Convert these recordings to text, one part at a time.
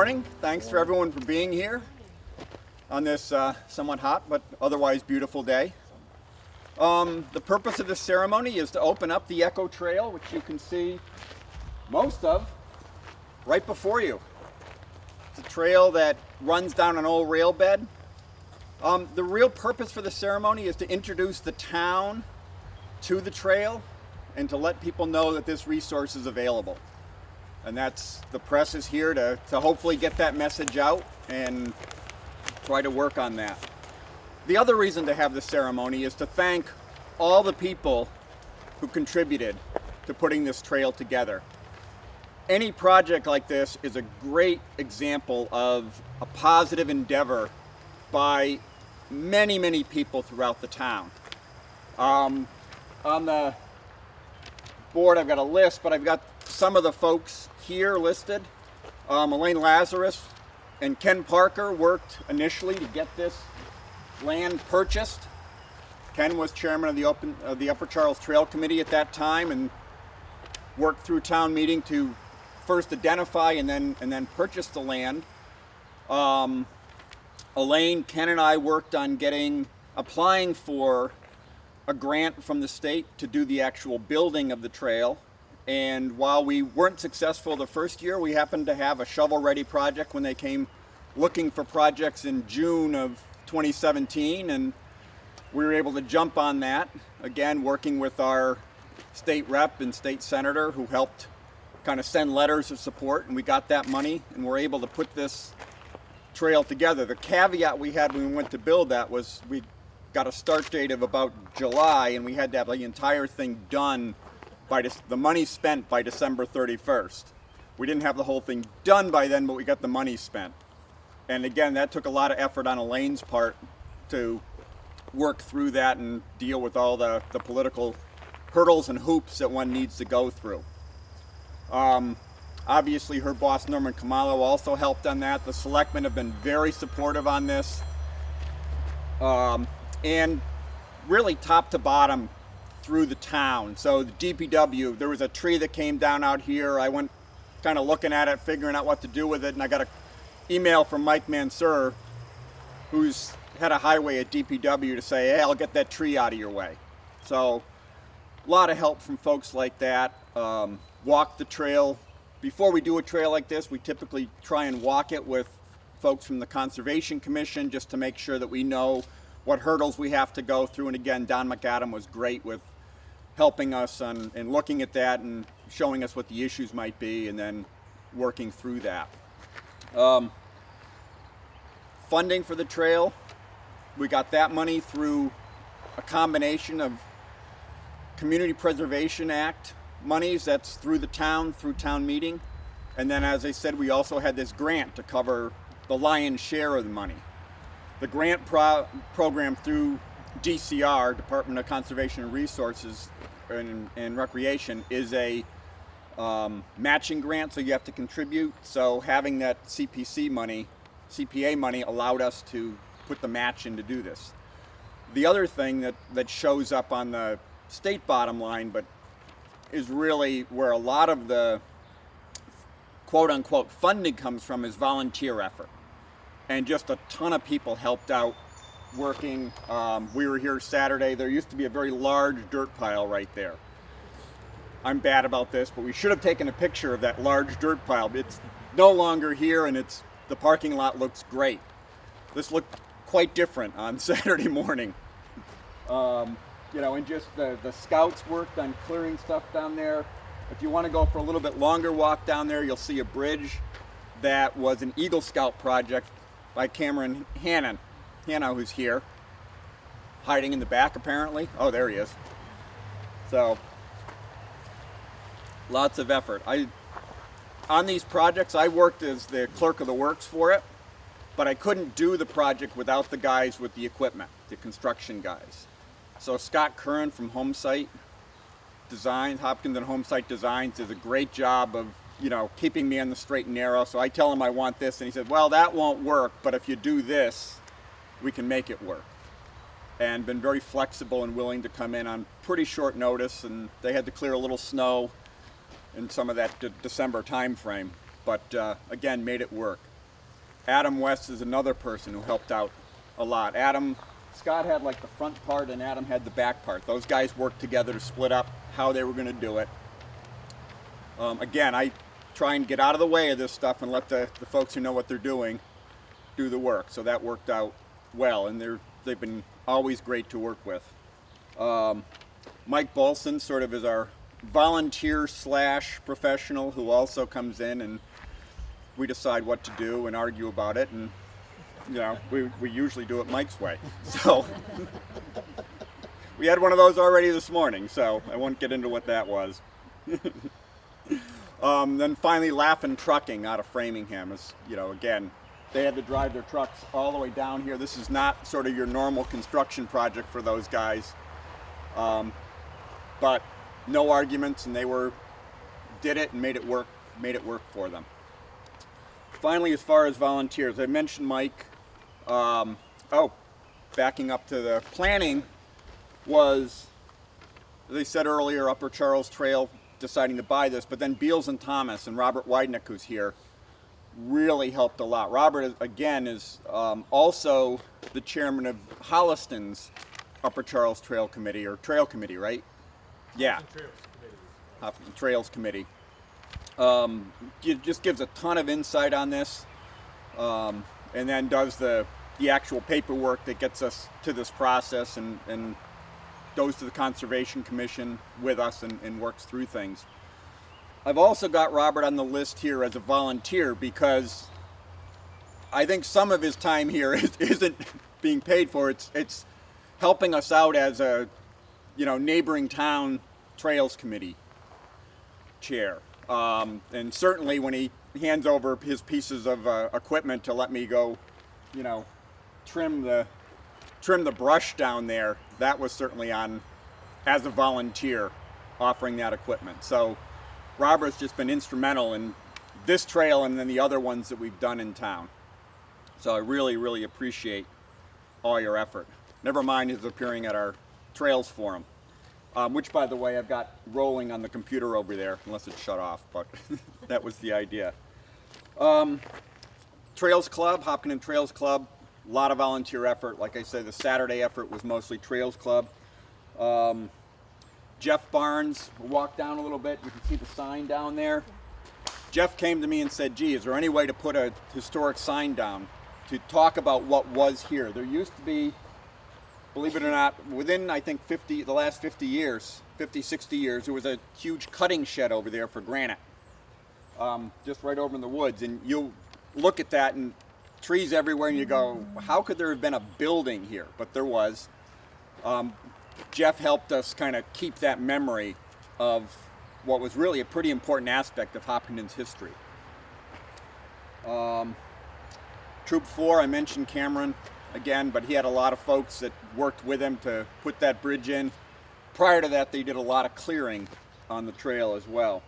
morning. Thanks for everyone for being here on this somewhat hot but otherwise beautiful day. The purpose of this ceremony is to open up the Echo Trail, which you can see most of right before you. It's a trail that runs down an old rail bed. The real purpose for the ceremony is to introduce the town to the trail and to let people know that this resource is available. And that's, the press is here to hopefully get that message out and try to work on that. The other reason to have the ceremony is to thank all the people who contributed to putting this trail together. Any project like this is a great example of a positive endeavor by many, many people throughout the town. On the board I've got a list, but I've got some of the folks here listed. Elaine Lazarus and Ken Parker worked initially to get this land purchased. Ken was chairman of the Upper Charles Trail Committee at that time and worked through town meeting to first identify and then purchase the land. Elaine, Ken, and I worked on applying for a grant from the state to do the actual building of the trail. And while we weren't successful the first year, we happened to have a shovel-ready project when they came looking for projects in June of 2017, and we were able to jump on that, again working with our state rep and state senator who helped kind of send letters of support, and we got that money and were able to put this trail together. The caveat we had when we went to build that was we got a start date of about July, and we had to have the entire thing done by the money spent by December 31st. We didn't have the whole thing done by then, but we got the money spent. And again, that took a lot of effort on Elaine's part to work through that and deal with all the political hurdles and hoops that one needs to go through. Obviously, her boss, Norman Khumalo, also helped on that. The selectmen have been very supportive on this. And really top to bottom through the town. So the DPW, there was a tree that came down out here. I went kind of looking at it, figuring out what to do with it, and I got an email from Mike Mansur, who's head of highway at DPW, to say, hey, I'll get that tree out of your way. So a lot of help from folks like that. Walk the trail. Before we do a trail like this, we typically try and walk it with folks from the Conservation Commission just to make sure that we know what hurdles we have to go through. And again, Don McAdam was great with helping us and looking at that and showing us what the issues might be and then working through that. Funding for the trail, we got that money through a combination of Community Preservation Act monies, that's through the town, through town meeting. And then, as I said, we also had this grant to cover the lion's share of the money. The grant program through DCR, Department of Conservation and Resources and Recreation, is a matching grant, so you have to contribute. So having that CPA money allowed us to put the match in to do this. The other thing that shows up on the state bottom line, but is really where a lot of the quote-unquote funding comes from, is volunteer effort. And just a ton of people helped out working. We were here Saturday. There used to be a very large dirt pile right there. I'm bad about this, but we should have taken a picture of that large dirt pile. It's no longer here, and the parking lot looks great. This looked quite different on Saturday morning. And just the scouts worked on clearing stuff down there. If you want to go for a little bit longer walk down there, you'll see a bridge that was an Eagle Scout project by Cameron Hanna, who's here, hiding in the back apparently. Oh, there he is. So, lots of effort. On these projects, I worked as the clerk of the works for it, but I couldn't do the project without the guys with the equipment, the construction guys. So Scott Curran from Homesite Designs, Hopkins and Homesite Designs, does a great job of keeping me on the straight and narrow. So I tell him I want this, and he said, well, that won't work, but if you do this, we can make it work. And been very flexible and willing to come in on pretty short notice, and they had to clear a little snow in some of that December time frame, but again, made it work. Adam West is another person who helped out a lot. Scott had like the front part and Adam had the back part. Those guys worked together to split up how they were going to do it. Again, I try and get out of the way of this stuff and let the folks who know what they're doing do the work. So that worked out well, and they've been always great to work with. Mike Bolson sort of is our volunteer / professional who also comes in, and we decide what to do and argue about it, and you know, we usually do it Mike's way. So we had one of those already this morning, so I won't get into what that was. Then finally, Laughin' Trucking out of Framingham is, you know, again, they had to drive their trucks all the way down here. This is not sort of your normal construction project for those guys, but no arguments, and they did it and made it work for them. Finally, as far as volunteers, I mentioned Mike. Backing up to the planning was, as I said earlier, Upper Charles Trail deciding to buy this, but then Beals and Thomas and Robert Weidnick, who's here, really helped a lot. Robert, again, is also the chairman of Holliston's Upper Charles Trail Committee, or Trail Committee, right? Yeah. Trails Committee. Just gives a ton of insight on this, and then does the actual paperwork that gets us to this process, and goes to the Conservation Commission with us and works through things. I've also got Robert on the list here as a volunteer because I think some of his time here isn't being paid for. It's helping us out as a, you know, neighboring town Trails Committee chair. And certainly when he hands over his pieces of equipment to let me go, you know, trim the brush down there, that was certainly on as a volunteer offering that equipment. So Robert's just been instrumental in this trail and then the other ones that we've done in town. So I really, really appreciate all your effort. Never mind his appearing at our Trails Forum, which, by the way, I've got rolling on the computer over there, unless it's shut off, but that was the idea. Trails Club, Hopkinton Trails Club, a lot of volunteer effort. Like I said, the Saturday effort was mostly Trails Club. Jeff Barnes, we'll walk down a little bit, you can see the sign down there. Jeff came to me and said, gee, is there any way to put a historic sign down to talk about what was here? There used to be, believe it or not, within, I think, the last 50 years, 50, 60 years, there was a huge cutting shed over there for granite, just right over in the woods. And you'll look at that and trees everywhere and you go, how could there have been a building here? But there was. Jeff helped us kind of keep that memory of what was really a pretty important aspect of Hopkinton's history. Troop 4, I mentioned Cameron again, but he had a lot of folks that worked with him to put that bridge in. Prior to that, they did a lot of clearing on the trail as well.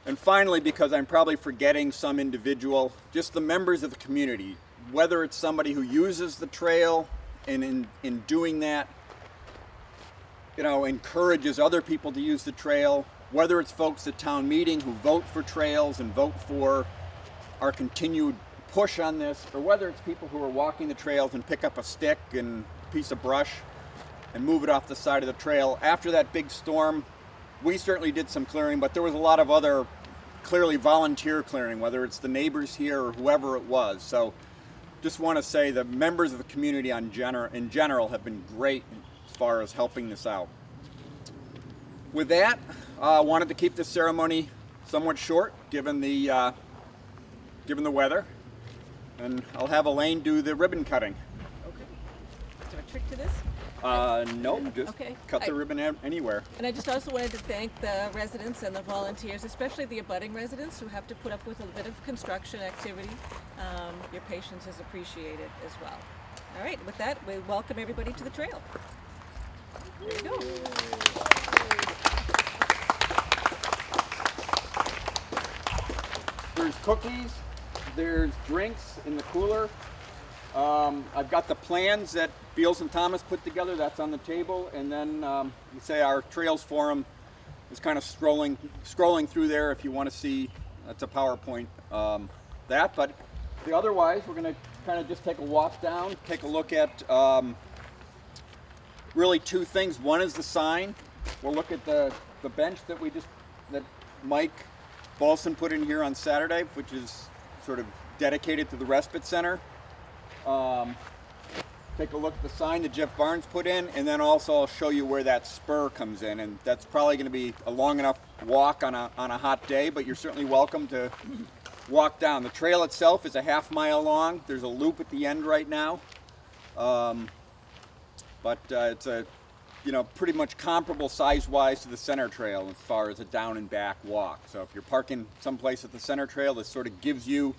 And finally, because I'm probably forgetting some individual, just the members of the community, whether it's somebody who uses the trail and in doing that, you know, encourages other people to use the trail, whether it's folks at town meeting who vote for trails and vote for our continued push on this, or whether it's people who are walking the trails and pick up a stick and a piece of brush and move it off the side of the trail. After that big storm, we certainly did some clearing, but there was a lot of other clearly volunteer clearing, whether it's the neighbors here or whoever it was. So just want to say the members of the community in general have been great as far as helping this out. With that, I wanted to keep this ceremony somewhat short given the weather, and I'll have Elaine do the ribbon cutting. Okay. Is there a trick to this? No, just cut the ribbon anywhere. And I just also wanted to thank the residents and the volunteers, especially the abutting residents who have to put up with a bit of construction activity. Your patience is appreciated as well. All right, with that, we welcome everybody to the trail. There you go. There's cookies, there's drinks in the cooler. I've got the plans that Beals and Thomas put together, that's on the table, and then you say our Trails Forum is kind of scrolling through there if you want to see, that's a PowerPoint, but Otherwise, we're going to kind of just take a walk down, take a look at really two things. One is the sign. We'll look at the bench that Mike Balson put in here on Saturday, which is sort of dedicated to the respite center. Take a look at the sign that Jeff Barnes put in, and then also I'll show you where that spur comes in. And that's probably going to be a long enough walk on a hot day, but you're certainly welcome to walk down. The trail itself is a half-mile long. There's a loop at the end right now, but it's a pretty much comparable size-wise to the center trail as far as a down and back walk. So if you're parking someplace at the center trail, this sort of gives you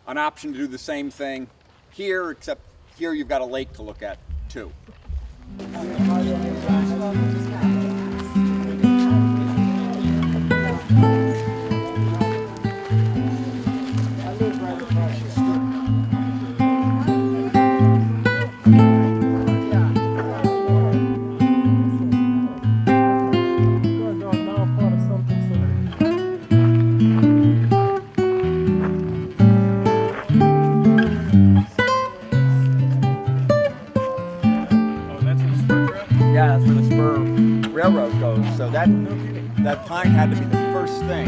an option to do the same thing here, except here you've got a lake to look at too. Yeah, that's where the spur railroad goes. So that pine had to be the first thing.